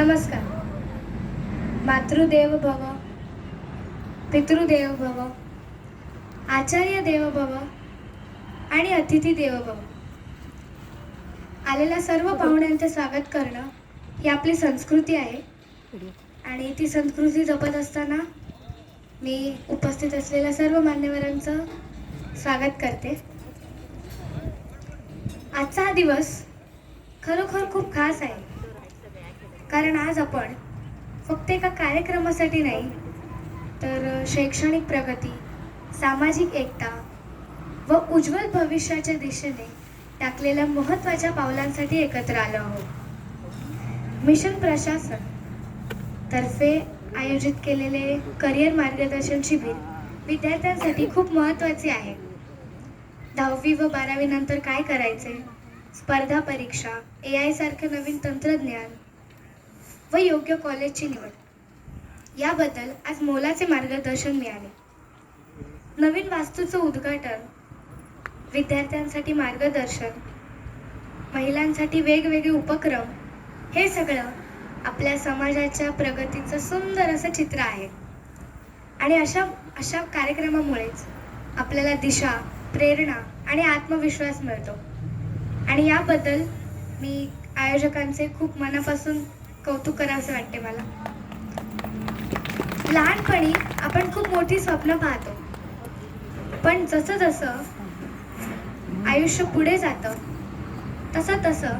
नमस्कार. मातृदेव भव, पितृदेव भव, आचार्य देव भव आणि अतिथी देव भव. आलेल्या सर्व पाहुण्यांचे स्वागत करणं ही आपली संस्कृती आहे आणि ती संस्कृती जपत असताना मी उपस्थित असलेल्या सर्व मान्यवरांचं स्वागत करते. आजचा हा दिवस खरोखर खूप खास आहे, कारण आज आपण फक्त एका कार्यक्रमासाठी नाही तर शैक्षणिक प्रगती, सामाजिक एकता व उज्ज्वल भविष्याच्या दिशेने टाकलेल्या महत्त्वाच्या पावलांसाठी एकत्र आलो आहोत. मिशन प्रशासन तर्फे आयोजित केलेले करिअर मार्गदर्शन शिबिर विद्यार्थ्यांसाठी खूप महत्त्वाचे आहे. 10वी व 12वी नंतर काय करायचे, स्पर्धा परीक्षा, AI सारखे नवीन तंत्रज्ञान व योग्य कॉलेजची निवड याबद्दल आज मोलाचे मार्गदर्शन मिळाले. नवीन वास्तूचं उद्घाटन, विद्यार्थ्यांसाठी मार्गदर्शन, महिलांसाठी वेगवेगळे उपक्रम, हे सगळं आपल्या समाजाच्या प्रगतीचं सुंदर असं चित्र आहे. आणि अशा कार्यक्रमामुळेच आपल्याला दिशा, प्रेरणा आणि आत्मविश्वास मिळतो. आणि याबद्दल मी आयोजकांचे खूप मनापासून कौतुक करावंसे वाटते मला. लहानपणी आपण खूप मोठी स्वप्न पाहतो, पण जसं जसं आयुष्य पुढे जातं तसं तसं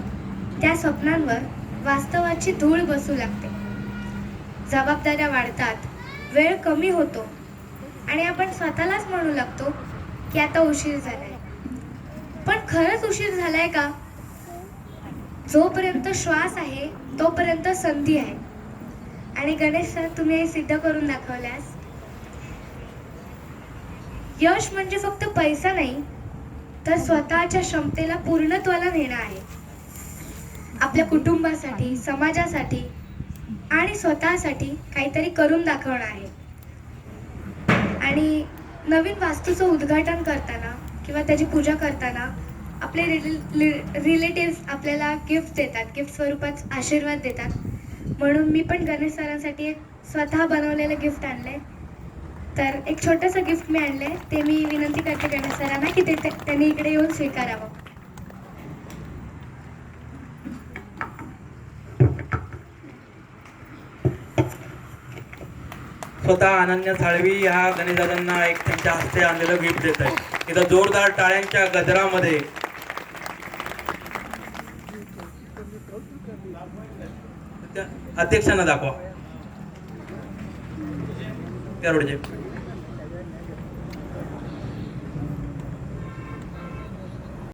त्या स्वप्नांवर वास्तवाची धूळ बसू लागते. जबाबदाऱ्या वाढतात, वेळ कमी होतो आणि आपण स्वतःलाच म्हणू लागतो की आता उशीर झालाय. पण खरंच उशीर झालाय का? जोपर्यंत श्वास आहे तोपर्यंत संधी आहे. आणि गणेश सर, तुम्ही हे सिद्ध करून दाखवल्यास. यश म्हणजे फक्त पैसा नाही, तर स्वतःच्या क्षमतेला पूर्णत्वाला नेणं आहे. आपल्या कुटुंबासाठी, समाजासाठी आणि स्वतःसाठी काहीतरी करून दाखवणं आहे. आणि नवीन वास्तूचं उद्घाटन करताना किंवा त्याची पूजा करताना आपले रिलेटिव्स आपल्याला गिफ्ट देतात, गिफ्ट स्वरूपात आशीर्वाद देतात. म्हणून मी पण गणेश सरांसाठी एक स्वतः बनवलेलं गिफ्ट आणलंय. तर एक छोटंसं गिफ्ट मी आणलंय, ते मी विनंती करते गणेश सरांना की त्यांनी इकडे येऊन स्वीकारावं. स्वतः अनन्या साळवी ह्या गणेशदादांना एक त्यांच्या हस्ते आणलेलं गिफ्ट देत आहे. इथं जोरदार टाळ्यांच्या गजरामध्ये अध्यक्षांना दाखवा त्या रोडचे.